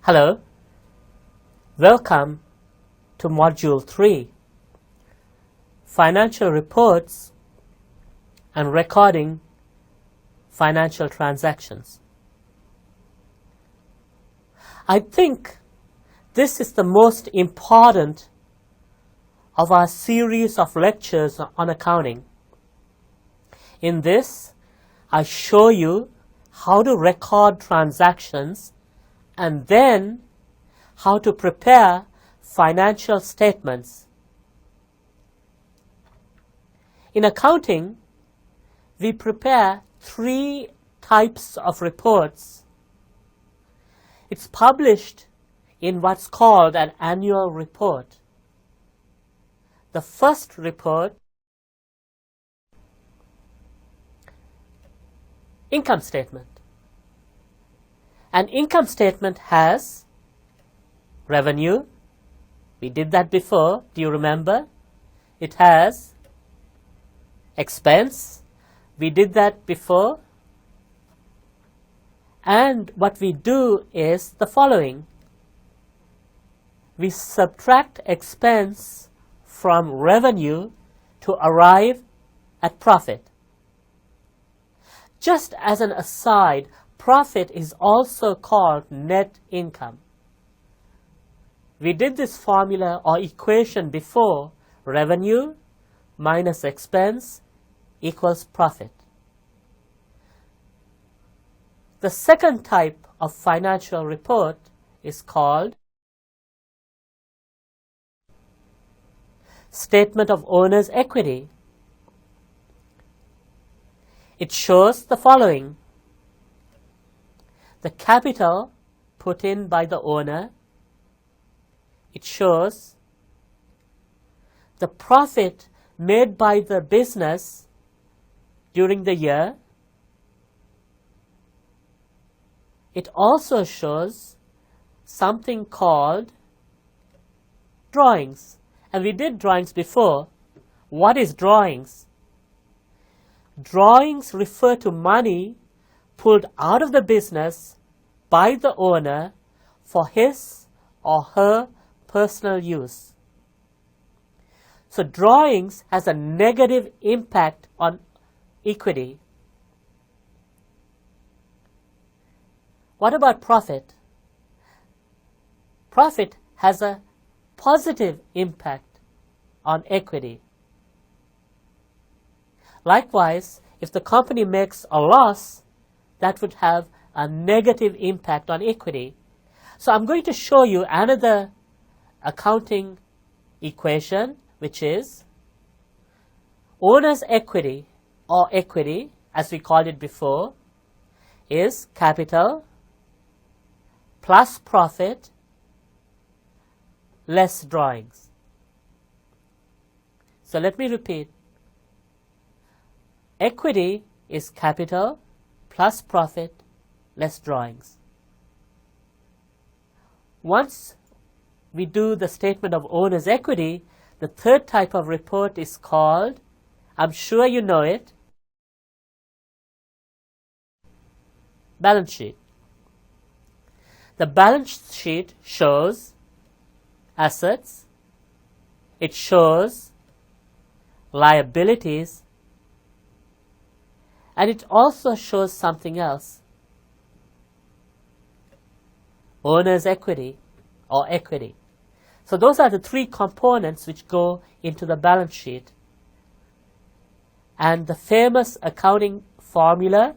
Hello, welcome to Module 3, Financial Reports and Recording Financial Transactions. I think this is the most important of our series of lectures on accounting. In this, I show you how to record transactions and then how to prepare financial statements. In accounting, we prepare 3 types of reports. It's published in what's called an annual report. The first report, income statement. An income statement has revenue. We did that before. Do you remember? It has expense. We did that before. And what we do is the following. We subtract expense from revenue to arrive at profit. Just as an aside, profit is also called net income. We did this formula or equation before. Revenue minus expense equals profit. The second type of financial report is called Statement of Owner's Equity. It shows the following. The capital put in by the owner. It shows the profit made by the business during the year. It also shows something called drawings. And we did drawings before. What is drawings? Drawings refer to money pulled out of the business by the owner for his or her personal use. So drawings has a negative impact on equity. What about profit? Profit has a positive impact on equity. Likewise, if the company makes a loss, that would have a negative impact on equity. So I'm going to show you another accounting equation, which is owner's equity, or equity as we called it before, is capital plus profit less drawings. So let me repeat. Equity is capital plus profit less drawings. Once we do the statement of owner's equity, the third type of report is called, I'm sure you know it, balance sheet. The balance sheet shows assets, it shows liabilities, and it also shows something else. Owner's equity or equity. So those are the 3 components which go into the balance sheet. And the famous accounting formula,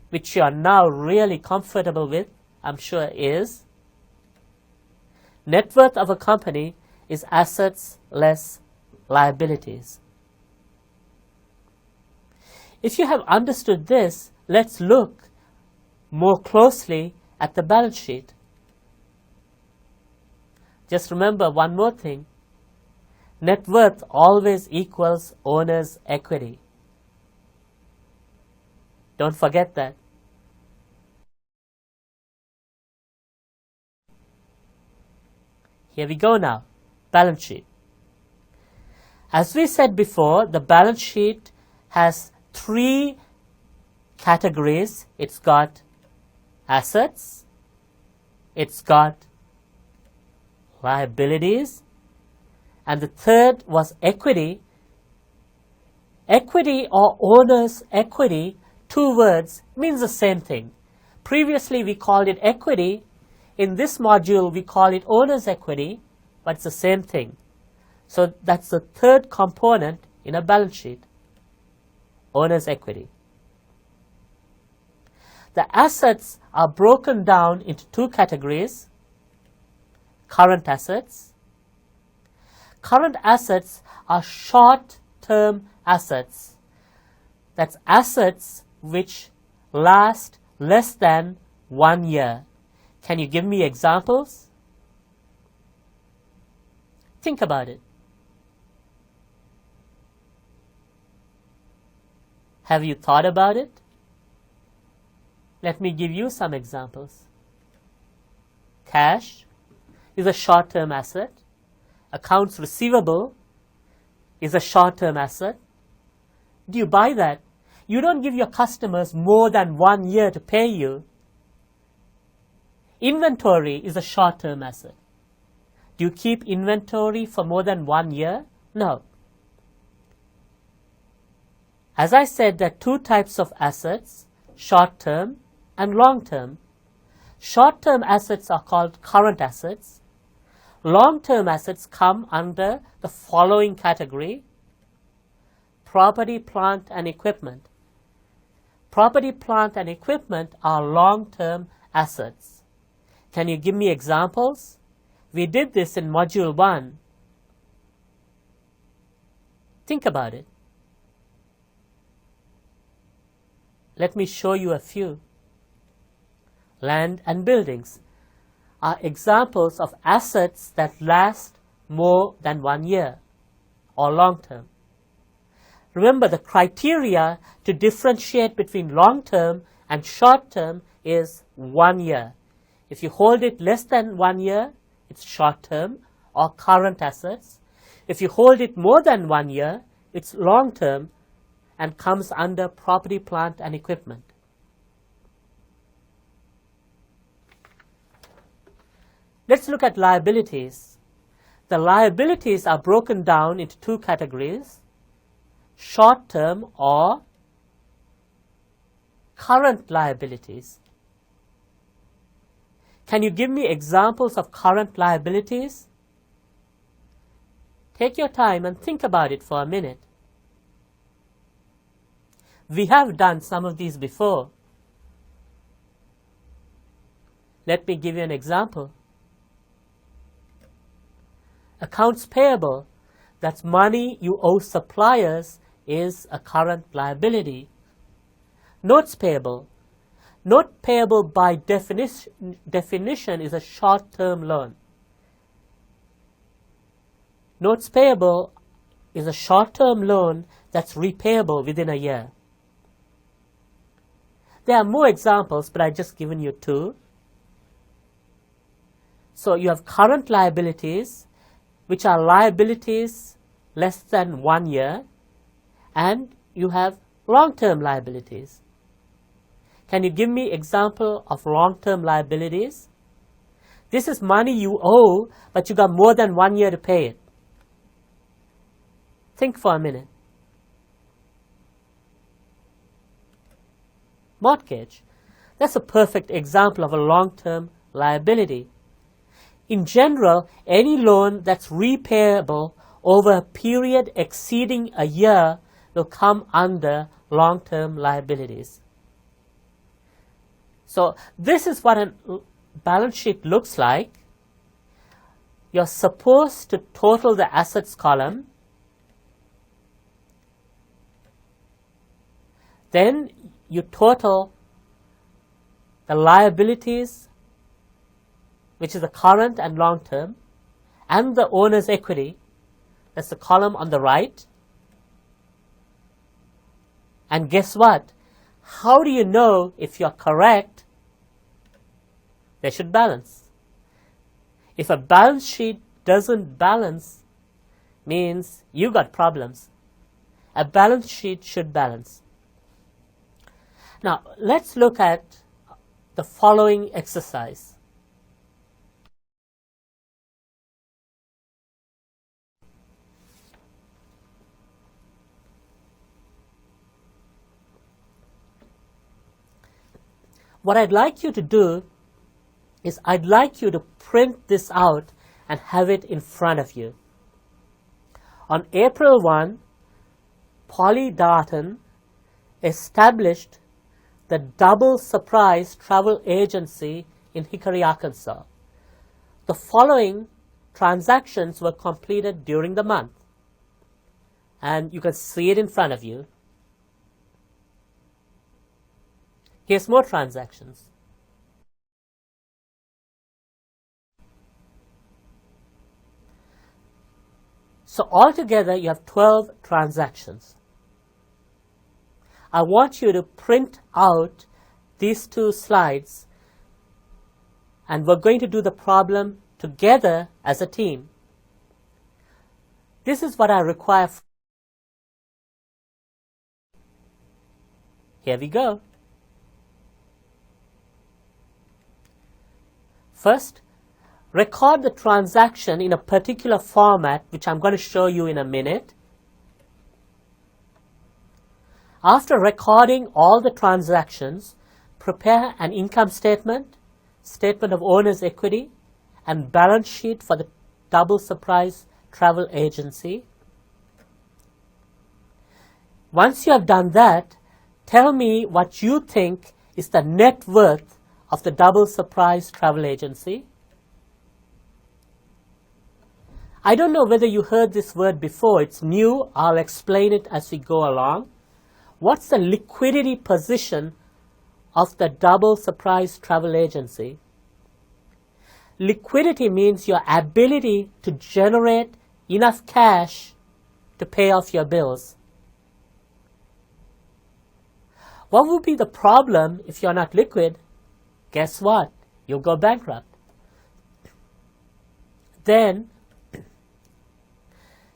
which you are now really comfortable with, I'm sure, is net worth of a company is assets less liabilities. If you have understood this, let's look more closely at the balance sheet. Just remember one more thing. Net worth always equals owner's equity. Don't forget that. Here we go now. Balance sheet. As we said before, the balance sheet has 3 categories. It's got assets, it's got liabilities, and the third was equity. Equity or owner's equity, two words, means the same thing. Previously we called it equity. In this module we call it owner's equity, but it's the same thing. So that's the third component in a balance sheet, owner's equity. The assets are broken down into two categories. Current assets. Current assets are short-term assets. That's assets which last less than 1 year. Can you give me examples? Think about it. Have you thought about it? Let me give you some examples. Cash is a short-term asset. Accounts receivable is a short-term asset. Do you buy that? You don't give your customers more than 1 year to pay you. Inventory is a short-term asset. Do you keep inventory for more than 1 year? No. As I said, there are two types of assets, short-term and long-term. Short-term assets are called current assets. Long-term assets come under the following category: property, plant, and equipment. Property, plant, and equipment are long-term assets. Can you give me examples? We did this in Module 1. Think about it. Let me show you a few. Land and buildings are examples of assets that last more than 1 year or long term. Remember, the criteria to differentiate between long term and short term is 1 year. If you hold it less than 1 year, it's short term or current assets. If you hold it more than 1 year, it's long term and comes under property, plant, and equipment. Let's look at liabilities. The liabilities are broken down into two categories: short-term or current liabilities. Can you give me examples of current liabilities? Take your time and think about it for a minute. We have done some of these before. Let me give you an example. Accounts payable, that's money you owe suppliers, is a current liability. Notes payable. Note payable by definition is a short-term loan. Notes payable is a short-term loan that's repayable within a year. There are more examples, but I've just given you two. So you have current liabilities, which are liabilities less than 1 year, and you have long-term liabilities. Can you give me an example of long-term liabilities? This is money you owe, but you got more than 1 year to pay it. Think for a minute. Mortgage. That's a perfect example of a long-term liability. In general, any loan that's repayable over a period exceeding a year will come under long-term liabilities. So this is what a balance sheet looks like. You're supposed to total the assets column. Then you total the liabilities, which is the current and long term, and the owner's equity. That's the column on the right. And guess what? How do you know if you're correct? They should balance. If a balance sheet doesn't balance, means you got problems. A balance sheet should balance. Now, let's look at the following exercise. what I'd like you to do is I'd like you to print this out and have it in front of you. On April 1, Polly Darton established the Double Surprise Travel Agency in Hickory, Arkansas. The following transactions were completed during the month. And you can see it in front of you. Here's more transactions. So altogether, you have 12 transactions. I want you to print out these two slides, and we're going to do the problem together as a team. This is what I require. Here we go. First, record the transaction in a particular format, which I'm going to show you in a minute. After recording all the transactions, prepare an income statement, statement of owner's equity, and balance sheet for the Double Surprise Travel Agency. Once you have done that, tell me what you think is the net worth of the Double Surprise Travel Agency. I don't know whether you heard this word before. It's new. I'll explain it as we go along. What's the liquidity position of the Double Surprise Travel Agency? Liquidity means your ability to generate enough cash to pay off your bills. What would be the problem if you're not liquid? Guess what? You'll go bankrupt. Then,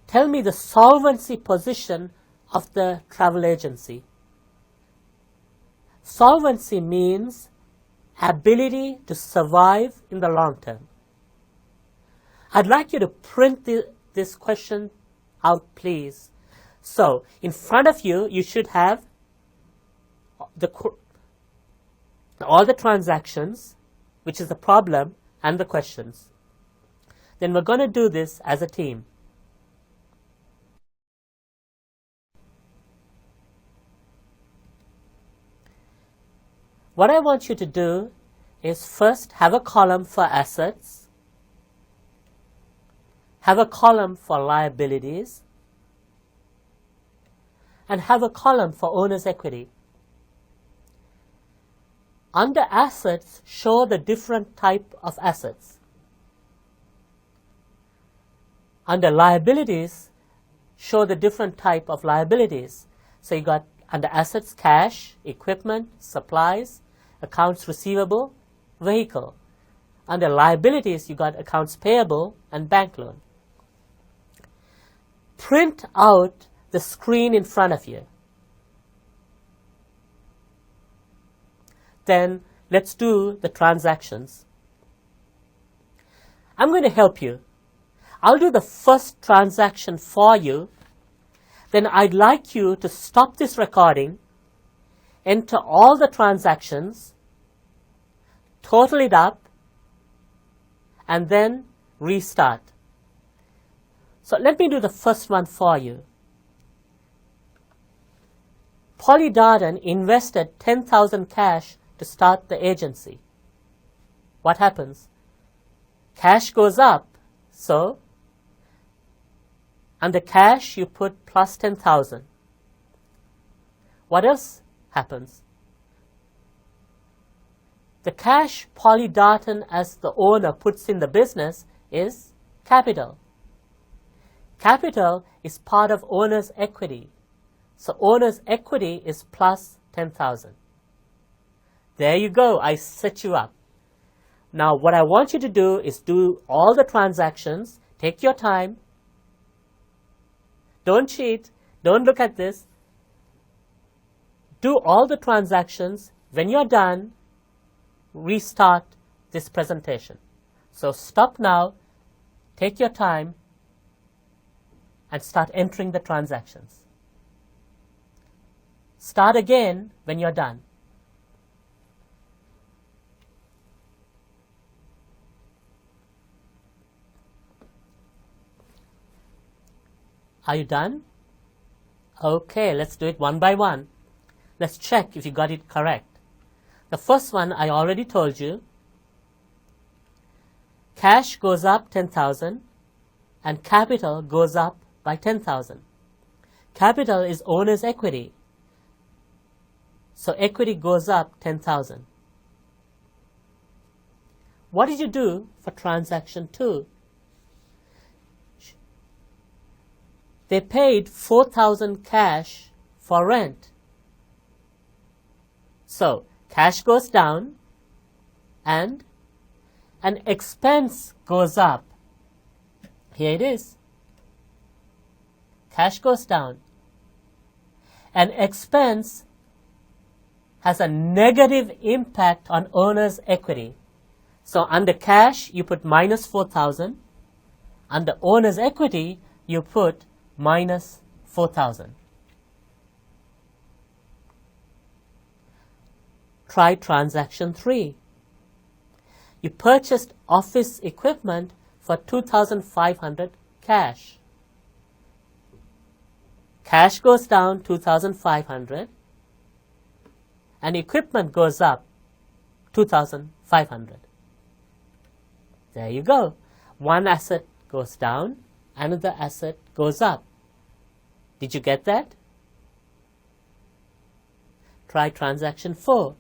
tell me the solvency position of the travel agency. Solvency means ability to survive in the long term. I'd like you to print this question out, please. So, in front of you, you should have all the transactions, which is the problem, and the questions. Then we're going to do this as a team. What I want you to do is first have a column for assets, have a column for liabilities, and have a column for owner's equity. Under assets, show the different type of assets. Under liabilities, show the different type of liabilities. So you got under assets, cash, equipment, supplies, accounts receivable, vehicle. Under liabilities, you got accounts payable and bank loan. Print out the screen in front of you. Then let's do the transactions. I'm going to help you. I'll do the first transaction for you. Then I'd like you to stop this recording, enter all the transactions, total it up, and then restart. So let me do the first one for you. Polly Darden invested $10,000 cash to start the agency. What happens? Cash goes up. So, under cash, you put plus 10,000. What else happens? The cash Polly Darton as the owner puts in the business is capital. Capital is part of owner's equity. So owner's equity is plus 10,000. There you go. I set you up. Now what I want you to do is do all the transactions. Take your time. Don't cheat. Don't look at this. Do all the transactions. When you're done, restart this presentation. So stop now, take your time, and start entering the transactions. Start again when you're done. Are you done? Okay, let's do it one by one. Let's check if you got it correct. The first one I already told you. Cash goes up 10,000 and capital goes up by 10,000. Capital is owner's equity. So equity goes up 10,000. What did you do for transaction 2? They paid 4,000 cash for rent. So cash goes down and an expense goes up. Here it is. Cash goes down. An expense has a negative impact on owner's equity. So under cash, you put minus 4,000. Under owner's equity, you put minus 4,000. Try transaction 3. You purchased office equipment for 2,500 cash. Cash goes down 2,500 and equipment goes up 2,500. There you go. One asset goes down, another asset goes up. Did you get that? Try transaction 4.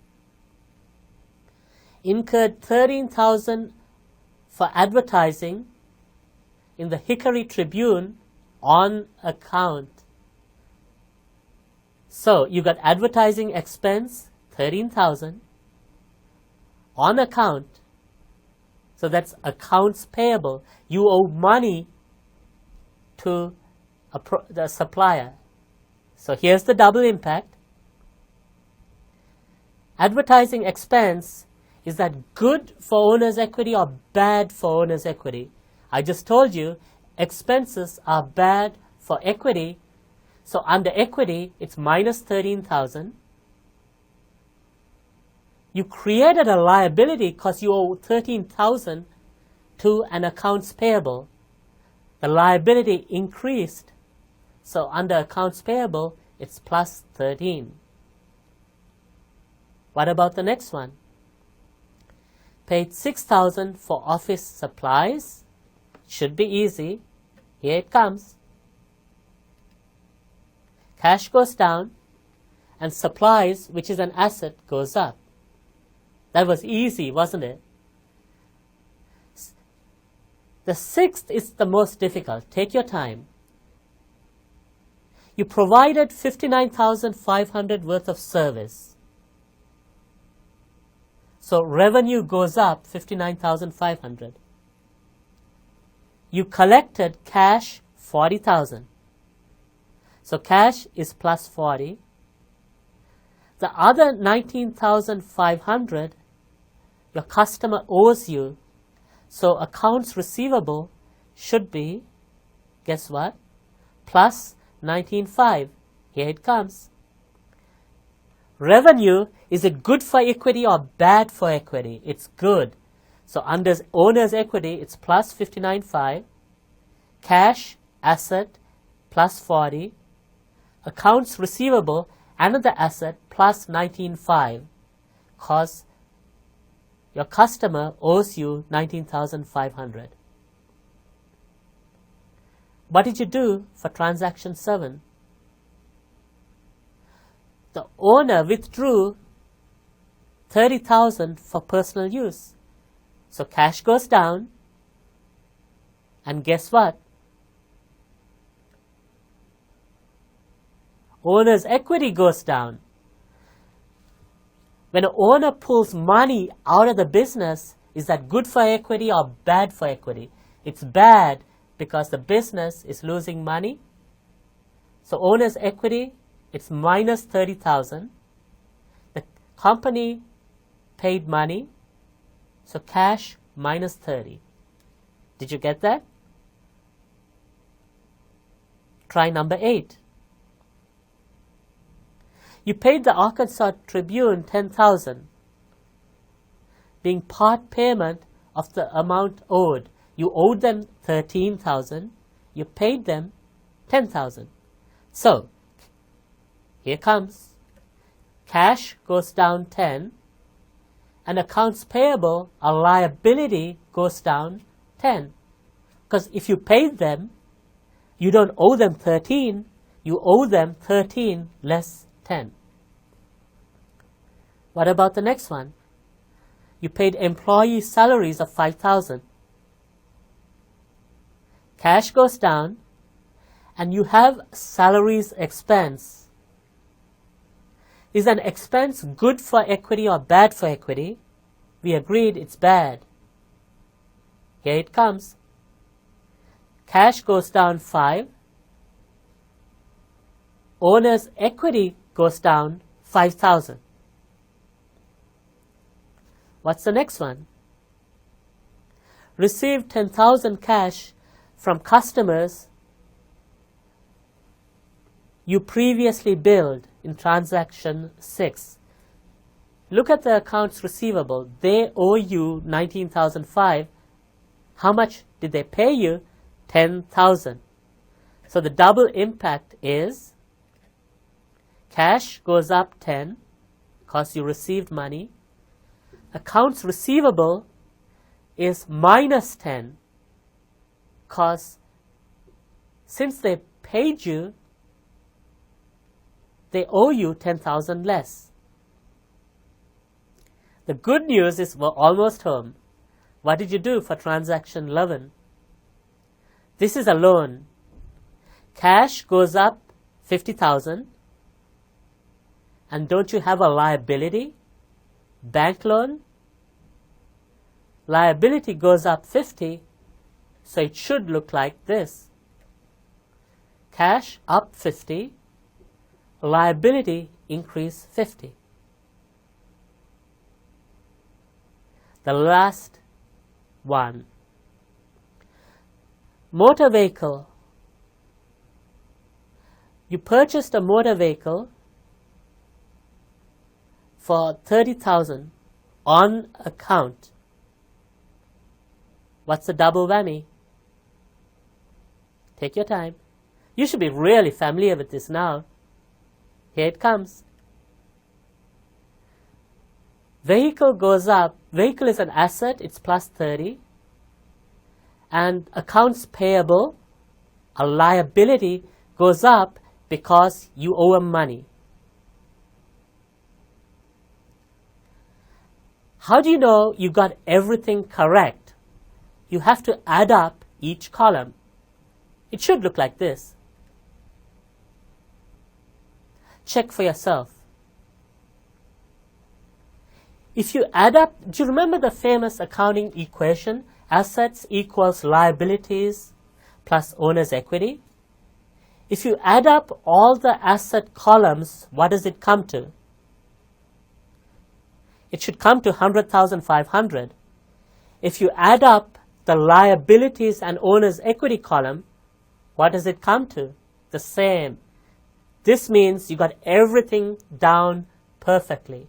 Incurred 13,000 for advertising in the Hickory Tribune on account. So you got advertising expense 13,000 on account. So that's accounts payable. You owe money to the supplier. So here's the double impact. Advertising expense, is that good for owner's equity or bad for owner's equity? I just told you expenses are bad for equity. So under equity, it's minus 13,000. You created a liability because you owe 13,000 to an accounts payable. The liability increased. So under accounts payable, it's plus 13. What about the next one? Paid 6,000 for office supplies. Should be easy. Here it comes. Cash goes down and supplies, which is an asset, goes up. That was easy, wasn't it? The sixth is the most difficult. Take your time. You provided 59,500 worth of service. So revenue goes up 59,500. You collected cash 40,000. So cash is plus 40. The other 19,500 your customer owes you. So accounts receivable should be, guess what? Plus 19,500. Here it comes. Revenue, is it good for equity or bad for equity? It's good. So under owner's equity, it's plus 59,500. Cash, asset, plus 40. Accounts receivable, another asset, plus 19,500. Because your customer owes you 19,500. What did you do for transaction 7? The owner withdrew 30,000 for personal use. So cash goes down. And guess what? Owner's equity goes down. When an owner pulls money out of the business, is that good for equity or bad for equity? It's bad because the business is losing money. So owner's equity, it's minus 30,000. The company paid money, so cash minus 30. Did you get that? Try number 8. You paid the Arkansas Tribune 10,000, being part payment of the amount owed. You owed them 13,000. You paid them 10,000. So, here comes. Cash goes down 10, and accounts payable, a liability, goes down 10. Because if you paid them, you don't owe them 13, you owe them 13 less 10. What about the next one? You paid employee salaries of 5,000. Cash goes down, and you have salaries expense. Is an expense good for equity or bad for equity? We agreed it's bad. Here it comes. Cash goes down 5. Owner's equity goes down 5,000. What's the next one? Received 10,000 cash from customers you previously billed in transaction 6. Look at the accounts receivable. They owe you 19,005. How much did they pay you? 10,000. So the double impact is cash goes up 10 because you received money. Accounts receivable is minus 10 because since they paid you, they owe you 10,000 less. The good news is we're almost home. What did you do for transaction 11? This is a loan. Cash goes up 50,000. And don't you have a liability? Bank loan? Liability goes up 50, so it should look like this. Cash up 50, liability increase 50. The last one. Motor vehicle. You purchased a motor vehicle for 30,000 on account. What's the double whammy? Take your time. You should be really familiar with this now. Here it comes. Vehicle goes up. Vehicle is an asset. It's plus 30. And accounts payable, a liability, goes up because you owe them money. How do you know you got everything correct? You have to add up each column. It should look like this. Check for yourself. If you add up, do you remember the famous accounting equation? Assets equals liabilities plus owner's equity. If you add up all the asset columns, what does it come to? It should come to 100,500. If you add up the liabilities and owner's equity column, what does it come to? The same. This means you got everything down perfectly.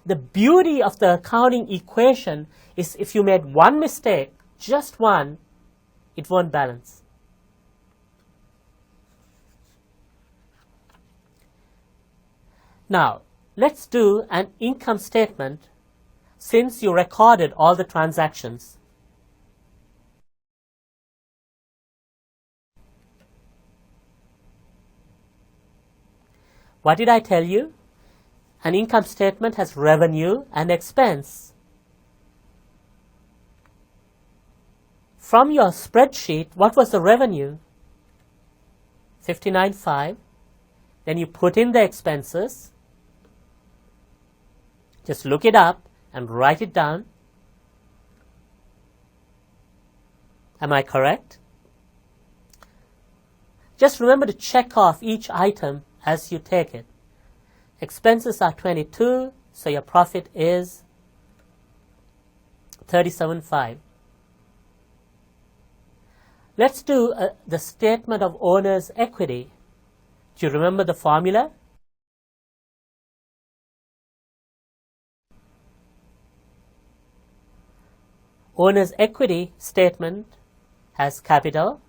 The beauty of the accounting equation is if you made one mistake, just one, it won't balance. Now, let's do an income statement since you recorded all the transactions. What did I tell you? An income statement has revenue and expense. From your spreadsheet, what was the revenue? 59.5. Then you put in the expenses. Just look it up and write it down. Am I correct? Just remember to check off each item as you take it. Expenses are 22, so your profit is 37.5. Let's do the statement of owner's equity. Do you remember the formula? Owner's equity statement has capital,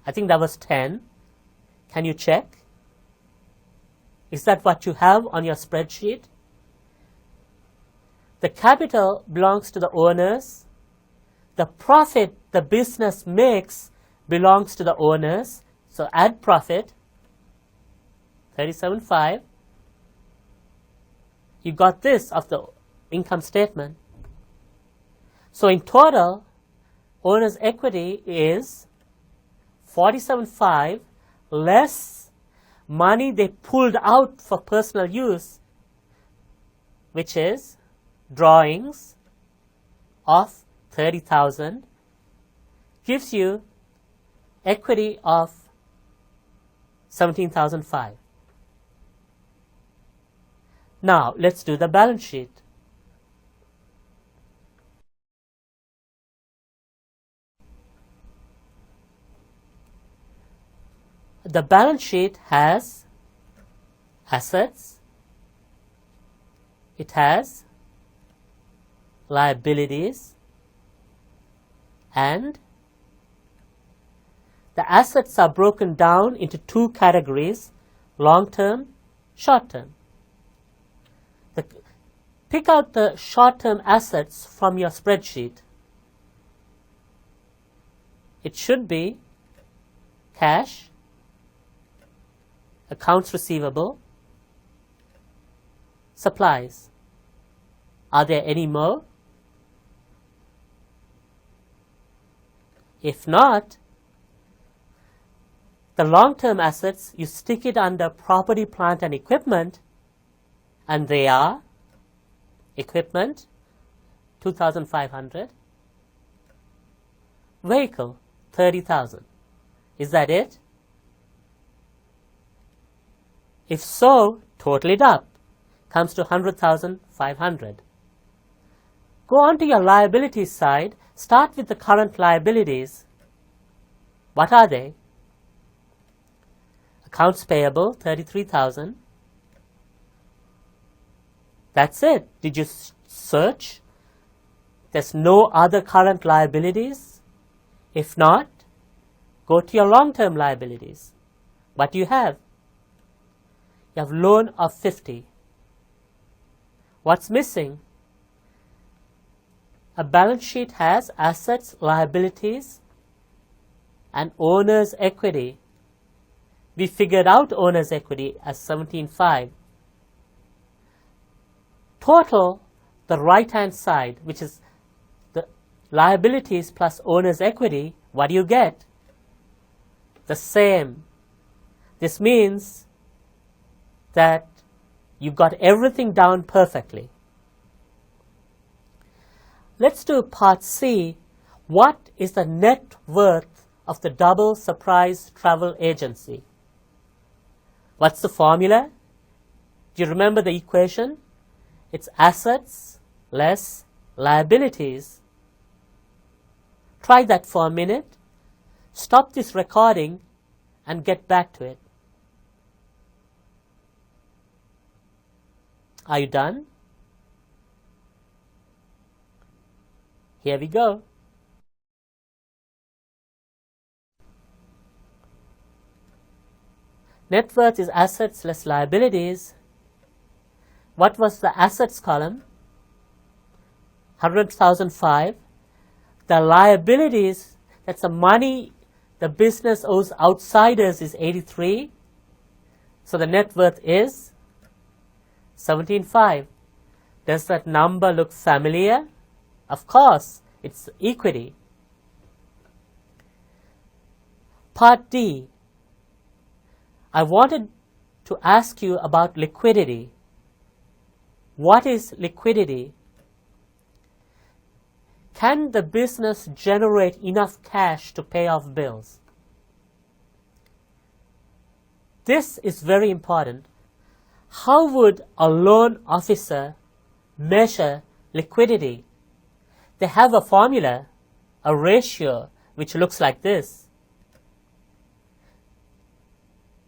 I think that was 10. Can you check? Is that what you have on your spreadsheet? The capital belongs to the owners. The profit the business makes belongs to the owners. So add profit, 37.5. You got this of the income statement. So in total, owner's equity is 47.5 less money they pulled out for personal use, which is drawings of 30,000, gives you equity of 17,005. Now let's do the balance sheet. The balance sheet has assets, it has liabilities, and the assets are broken down into two categories, long-term, short-term. Pick out the short-term assets from your spreadsheet. It should be cash, accounts receivable, supplies. Are there any more? If not, the long-term assets, you stick it under property, plant and equipment, and they are equipment, 2,500, vehicle, 30,000. Is that it? If so, total it up. Comes to 100,500. Go on to your liabilities side. Start with the current liabilities. What are they? Accounts payable, 33,000. That's it. Did you search? There's no other current liabilities? If not, go to your long-term liabilities. What do you have? You have loan of 50. What's missing? A balance sheet has assets, liabilities, and owner's equity. We figured out owner's equity as 17.5. Total, the right-hand side, which is the liabilities plus owner's equity, what do you get? The same. This means that you got everything down perfectly. Let's do part C. What is the net worth of the double surprise travel agency? What's the formula? Do you remember the equation? It's assets less liabilities. Try that for a minute. Stop this recording and get back to it. Are you done? Here we go. Net worth is assets less liabilities. What was the assets column? 100,005. The liabilities, that's the money the business owes outsiders, is 83. So the net worth is 17.5. Does that number look familiar? Of course, it's equity. Part D. I wanted to ask you about liquidity. What is liquidity? Can the business generate enough cash to pay off bills? This is very important. How would a loan officer measure liquidity? They have a formula, a ratio, which looks like this.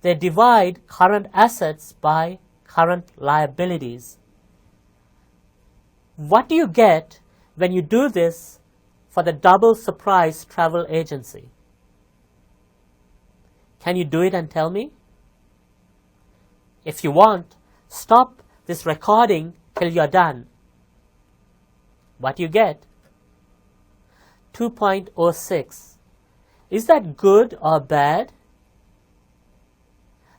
They divide current assets by current liabilities. What do you get when you do this for the double surprise travel agency? Can you do it and tell me? If you want, stop this recording till you're done. What you get? 2.06. Is that good or bad?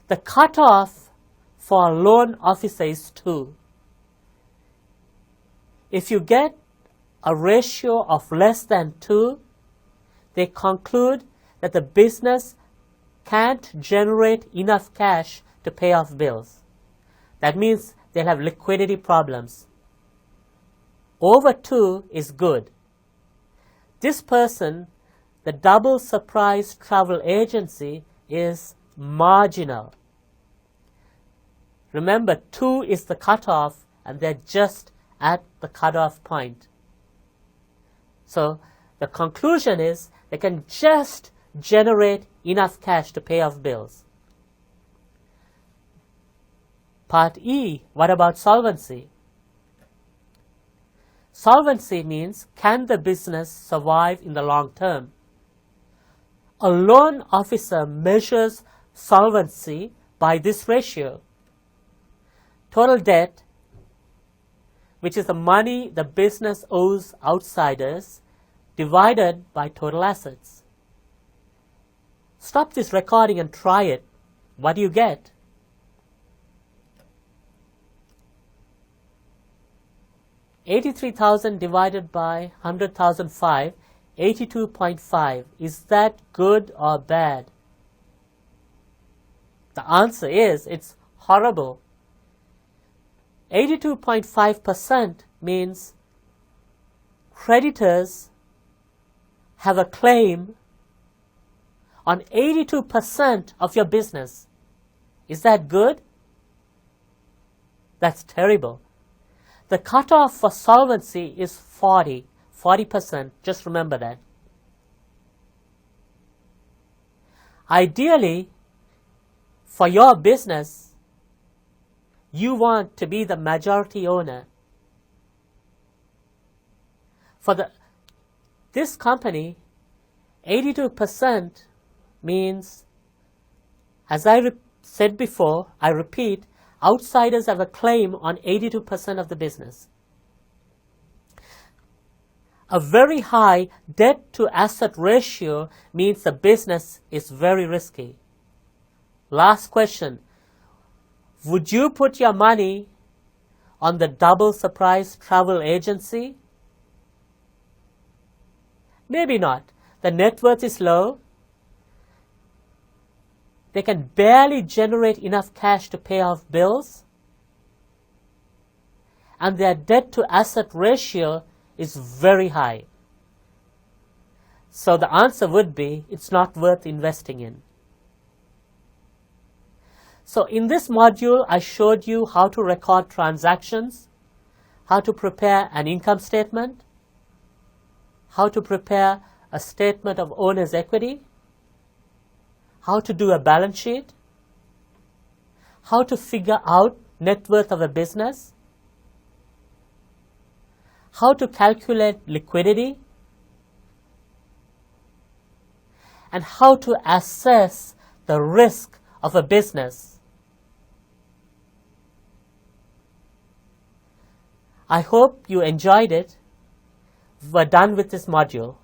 The cutoff for a loan officer is 2. If you get a ratio of less than 2, they conclude that the business can't generate enough cash to pay off bills. That means they'll have liquidity problems. Over 2 is good. This person, the Double Surprise Travel Agency, is marginal. Remember, 2 is the cutoff, and they're just at the cutoff point. So the conclusion is they can just generate enough cash to pay off bills. Part E, what about solvency? Solvency means, can the business survive in the long term? A loan officer measures solvency by this ratio. Total debt, which is the money the business owes outsiders, divided by total assets. Stop this recording and try it. What do you get? $83,000 divided by 100,005, 82.5. Is that good or bad? The answer is, it's horrible. 82.5% means creditors have a claim on 82% of your business. Is that good? That's terrible. The cutoff for solvency is 40%. Just remember that. Ideally, for your business, you want to be the majority owner. For this company, 82% means, as I said before, I repeat, outsiders have a claim on 82% of the business. A very high debt-to-asset ratio means the business is very risky. Last question. Would you put your money on the Double Surprise Travel Agency? Maybe not. The net worth is low. They can barely generate enough cash to pay off bills. And their debt-to-asset ratio is very high. So the answer would be, it's not worth investing in. So in this module, I showed you how to record transactions, how to prepare an income statement, how to prepare a statement of owner's equity, how to do a balance sheet, how to figure out net worth of a business, how to calculate liquidity, and how to assess the risk of a business. I hope you enjoyed it. We're done with this module.